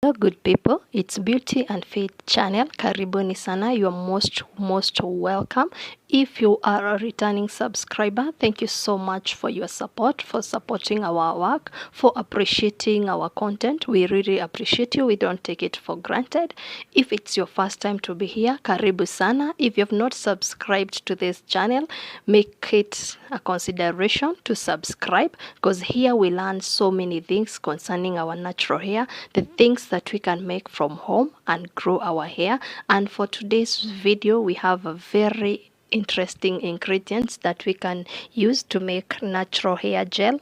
Hello good people, it's Beauty and Faith channel. Karibuni sana, you're most welcome. If you are a returning subscriber, thank you so much for your support, for supporting our work, for appreciating our content. We really appreciate you. We don't take it for granted. If it's your first time to be here, karibu sana. If you have not subscribed to this channel, make it a consideration to subscribe, because here we learn so many things concerning our natural hair, the things that we can make from home and grow our hair. And for today's video, we have a very interesting ingredients that we can use to make natural hair gel,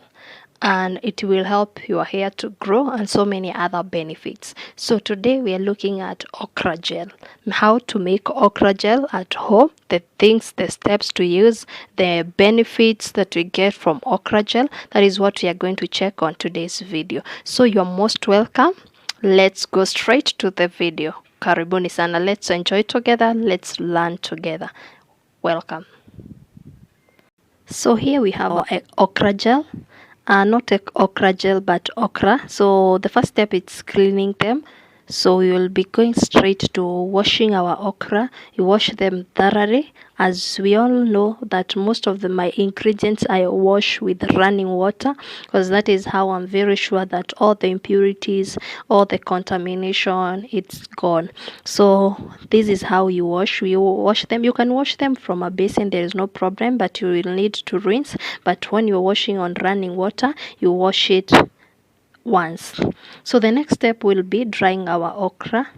and it will help your hair to grow and so many other benefits. So today we are looking at okra gel, how to make okra gel at home, the things, the steps to use, the benefits that we get from okra gel. That is what we are going to check on today's video. So you're most welcome. Let's go straight to the video. Karibuni sana, let's enjoy together, let's learn together. Welcome. So here we have our okra gel, not okra gel but okra. So the first step is cleaning them. So we will be going straight to washing our okra. You wash them thoroughly. As we all know that most of my ingredients I wash with running water, because that is how I'm very sure that all the impurities, all the contamination, it's gone. So this is how you wash. You wash them. You can wash them from a basin, there is no problem, but you will need to rinse. But when you're washing on running water, you wash it once. So the next step will be drying our okra,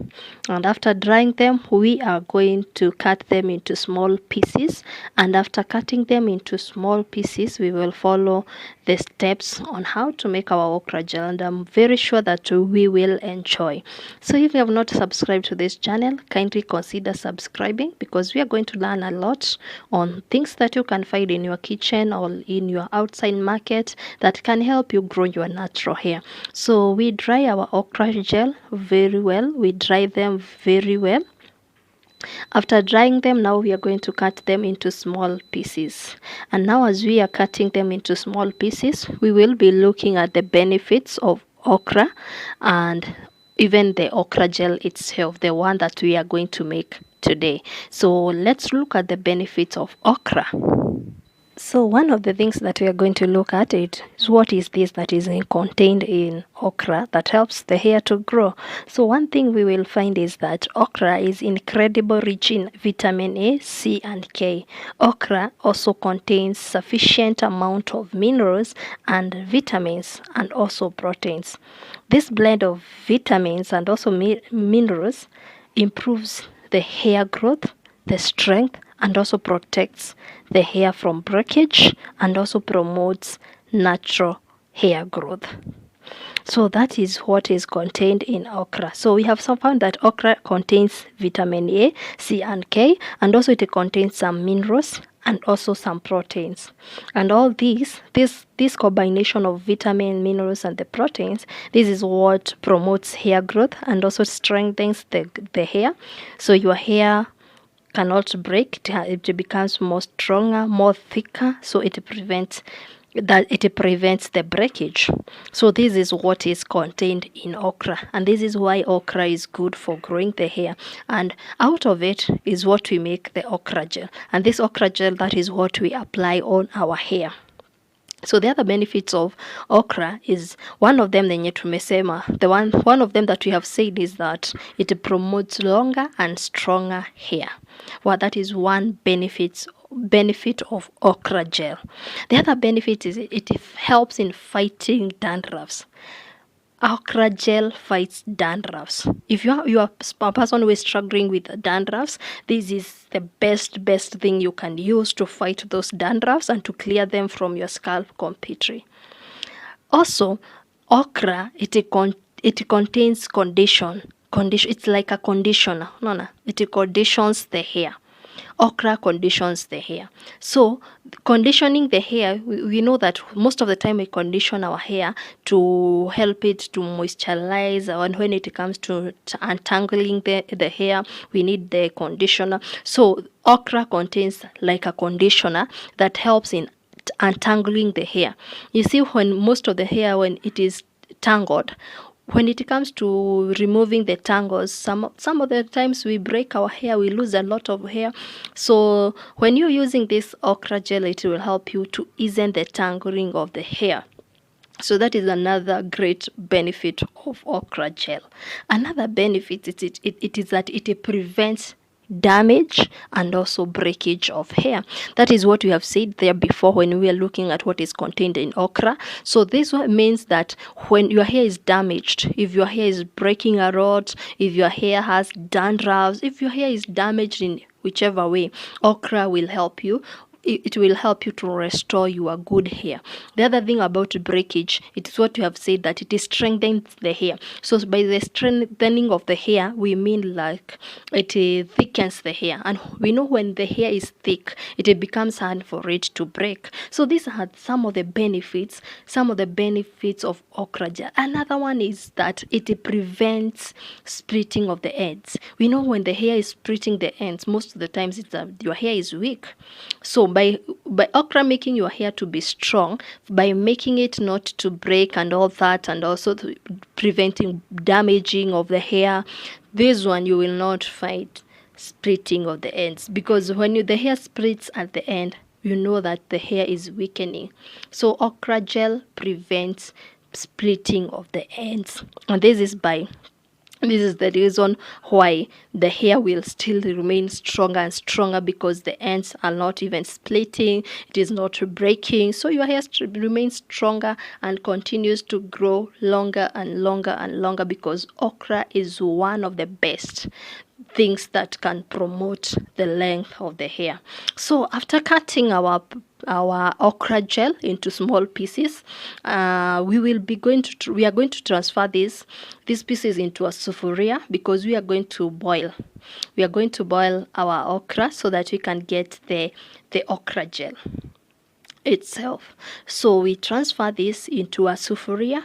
and after drying them we are going to cut them into small pieces, and after cutting them into small pieces we will follow the steps on how to make our okra gel, and I'm very sure that we will enjoy. So if you have not subscribed to this channel, kindly consider subscribing, because we are going to learn a lot on things that you can find in your kitchen or in your outside market that can help you grow your natural hair. So we dry our okra gel very well. We dry them very well. After drying them, now we are going to cut them into small pieces. And now as we are cutting them into small pieces, we will be looking at the benefits of okra and even the okra gel itself, the one that we are going to make today. So let's look at the benefits of okra. So one of the things that we are going to look at is what is this that is contained in okra that helps the hair to grow. So one thing we will find is that okra is incredibly rich in vitamin A, C and K. Okra also contains sufficient amount of minerals and vitamins and also proteins. This blend of vitamins and also minerals improves the hair growth, the strength, and also protects the hair from breakage, and also promotes natural hair growth. So that is what is contained in okra. So we have found that okra contains vitamin A, C and K, and also it contains some minerals and also some proteins. And all this combination of vitamin, minerals and the proteins, this is what promotes hair growth and also strengthens the hair. So your hair cannot break, it becomes more stronger, more thicker, so it prevents the breakage. So this is what is contained in okra, and this is why okra is good for growing the hair, and out of it is what we make the okra gel, and this okra gel, that is what we apply on our hair. So the other benefits of okra is, one of them one of them that we have said is that it promotes longer and stronger hair. Well, that is one benefit of okra gel. The other benefit is it helps in fighting dandruffs. Okra gel fights dandruffs. If you are a person who is struggling with dandruffs, this is the best thing you can use to fight those dandruffs and to clear them from your scalp completely. Also, okra, it contains condition. It's like a conditioner. It conditions the hair. Okra conditions the hair. So conditioning the hair, we know that most of the time we condition our hair to help it to moisturize, and when it comes to untangling the hair, we need the conditioner. So okra contains like a conditioner that helps in untangling the hair. You see, when most of the hair, when it is tangled, when it comes to removing the tangles, some of the times we break our hair, we lose a lot of hair. So when you're using this okra gel, it will help you to ease the tangling of the hair. So that is another great benefit of okra gel. Another benefit it is that it prevents damage and also breakage of hair. That is what we have said there before when we are looking at what is contained in okra. So this one means that when your hair is damaged, if your hair is breaking a lot, if your hair has dandruff, if your hair is damaged in whichever way, okra will help you. It will help you to restore your good hair. The other thing about breakage, it is what you have said, that it strengthens the hair. So by the strengthening of the hair, we mean like it thickens the hair. And we know when the hair is thick, it becomes hard for it to break. So these are some of the benefits of okra gel. Another one is that it prevents splitting of the ends. We know when the hair is splitting the ends, most of the times it's your hair is weak. So by okra making your hair to be strong, by making it not to break and all that, and also preventing damaging of the hair, this one you will not find splitting of the ends, because when the hair splits at the end, you know that the hair is weakening. So okra gel prevents splitting of the ends, and this is the reason why the hair will still remain stronger and stronger, because the ends are not even splitting, it is not breaking. So your hair remains stronger and continues to grow longer and longer and longer, because okra is one of the best things that can promote the length of the hair. So after cutting our okra gel into small pieces, we are going to transfer these pieces into a sufuria, because we are going to boil our okra so that we can get the okra gel itself. So we transfer this into a sufuria.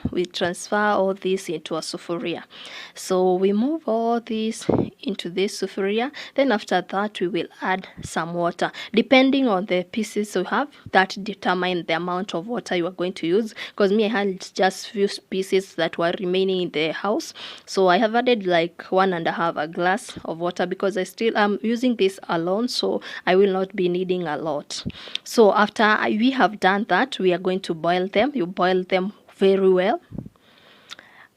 So we move all this into this sufuria. Then after that, we will add some water. Depending on the pieces you have, that determine the amount of water you are going to use. Because me, I had just few pieces that were remaining in the house. So I have added like 1.5 glass of water, because I still am using this alone. So I will not be needing a lot. So after we have done that, we are going to boil them. You boil them very well.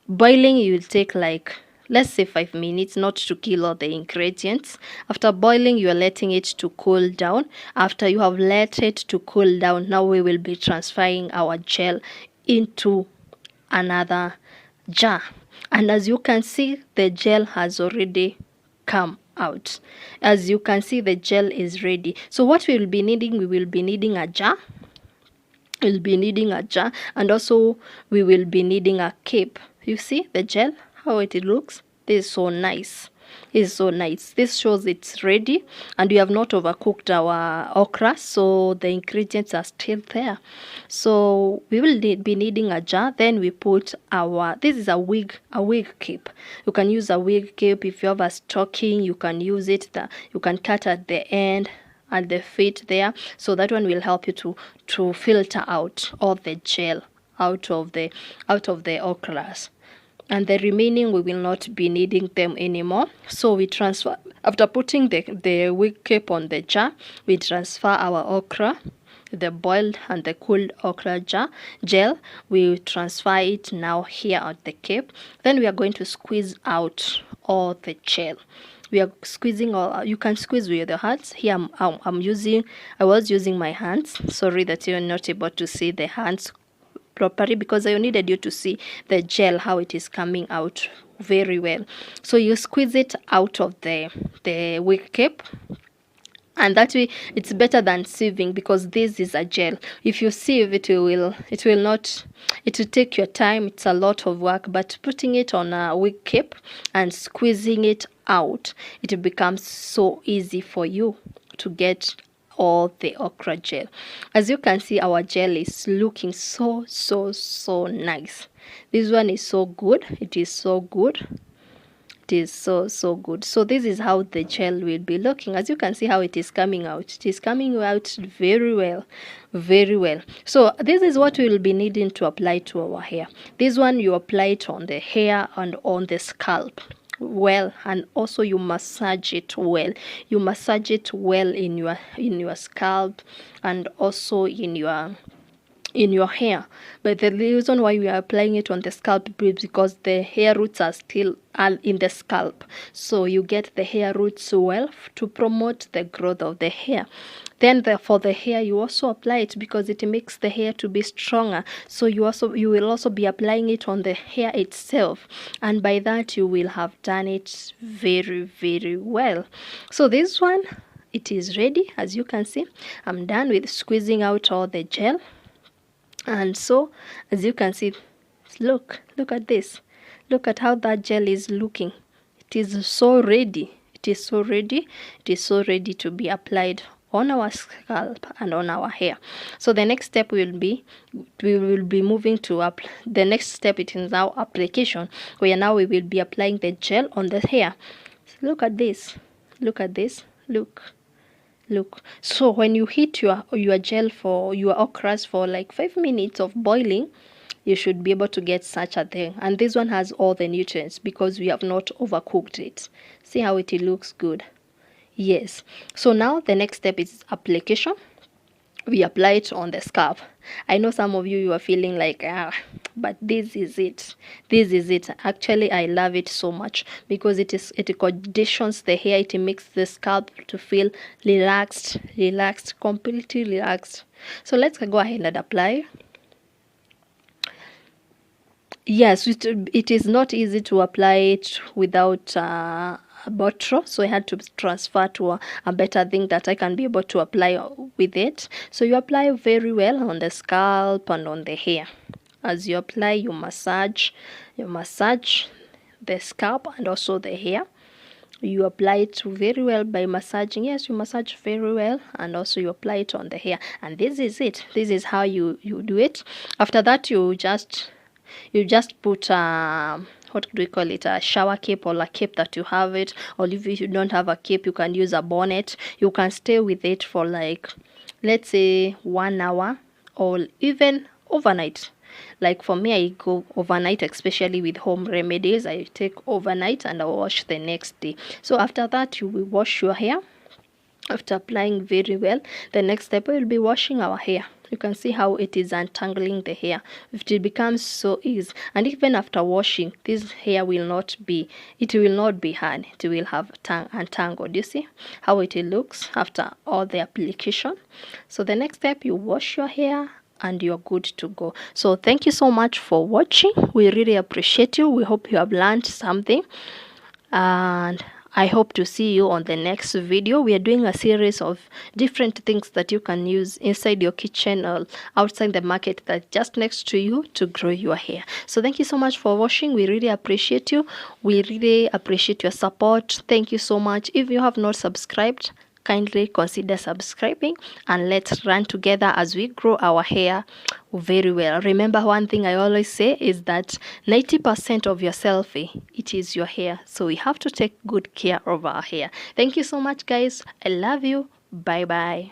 Boiling, you will take like, let's say 5 minutes, not to kill all the ingredients. After boiling, you are letting it to cool down. After you have let it to cool down, now we will be transferring our gel into another jar. And as you can see, the gel has already come out. As you can see, the gel is ready. So what we will be needing a jar. We'll be needing a jar, and also we will be needing a cape. You see the gel, how it looks? This is so nice. This shows it's ready, and we have not overcooked our okra, so the ingredients are still there. So we will be needing a jar. Then we put this is a wig cape. You can use a wig cape. If you have a stocking, you can use it. You can cut at the end, at the feet there, so that one will help you to filter out all the gel out of the okras. And the remaining, we will not be needing them anymore. So we transfer, after putting the wig cape on the jar, we transfer our okra, the boiled and the cooled okra gel. We transfer it now here at the cape. Then we are going to squeeze out all the gel. We are squeezing all. You can squeeze with your hands. Here I was using my hands. Sorry that you're not able to see the hands properly, because I needed you to see the gel, how it is coming out very well. So you squeeze it out of the wig cape, and that way it's better than sieving, because this is a gel. If you sieve, it will take your time. It's a lot of work. But putting it on a wig cape and squeezing it out, it becomes so easy for you to get all the okra gel. As you can see, our gel is looking so nice. This one is so good. It is so good. It is so good. So this is how the gel will be looking. As you can see how it is coming out. It is coming out very well, very well. So this is what we will be needing to apply to our hair. This one you apply it on the hair and on the scalp well, and also you massage it well. You massage it well in your scalp and also in your hair. But the reason why we are applying it on the scalp is because the hair roots are still in the scalp, so you get the hair roots well to promote the growth of the hair. Then for the hair you also apply it because it makes the hair to be stronger, so you will also be applying it on the hair itself, and by that you will have done it very well. So this one, it is ready. As you can see, I'm done with squeezing out all the gel. And so as you can see, look at this. Look at how that gel is looking. It is so ready. It is so ready. It is so ready to be applied on our scalp and on our hair. So the next step we will be moving to the next step. It is now application, where now we will be applying the gel on the hair. Look at this. Look at this. Look, so when you heat your gel for your okras for like 5 minutes of boiling, you should be able to get such a thing. And this one has all the nutrients because we have not overcooked it. See how it looks good. Yes. So now the next step is application. We apply it on the scalp. I know some of you are feeling like, but this is it. This is it. Actually, I love it so much because it conditions the hair. It makes the scalp to feel relaxed, completely relaxed. So let's go ahead and apply. Yes, it is not easy to apply it without a bottle, so I had to transfer to a better thing that I can be able to apply with it. So you apply very well on the scalp and on the hair. As you apply, you massage the scalp and also the hair. You apply it very well by massaging. Yes, you massage very well, and also you apply it on the hair. And this is it. This is how you do it. After that, you just put what do we call it, a shower cape or a cape that you have it, or if you don't have a cape, you can use a bonnet. You can stay with it for like, let's say 1 hour or even overnight. Like for me, I go overnight, especially with home remedies. I take overnight and I wash the next day. So after that, you will wash your hair. After applying very well, the next step will be washing our hair. You can see how it is untangling the hair. It becomes so easy, and even after washing, this hair will not be hard. It will have untangled. You see how it looks after all the application. So the next step, you wash your hair and you're good to go. So thank you so much for watching. We really appreciate you. We hope you have learned something, and I hope to see you on the next video. We are doing a series of different things that you can use inside your kitchen or outside the market that's just next to you to grow your hair. So thank you so much for watching. We really appreciate you. We really appreciate your support. Thank you so much. If you have not subscribed, kindly consider subscribing, and let's run together as we grow our hair very well. Remember, one thing I always say is that 90% of your selfie, it is your hair. So we have to take good care of our hair. Thank you so much, guys. I love you. Bye bye.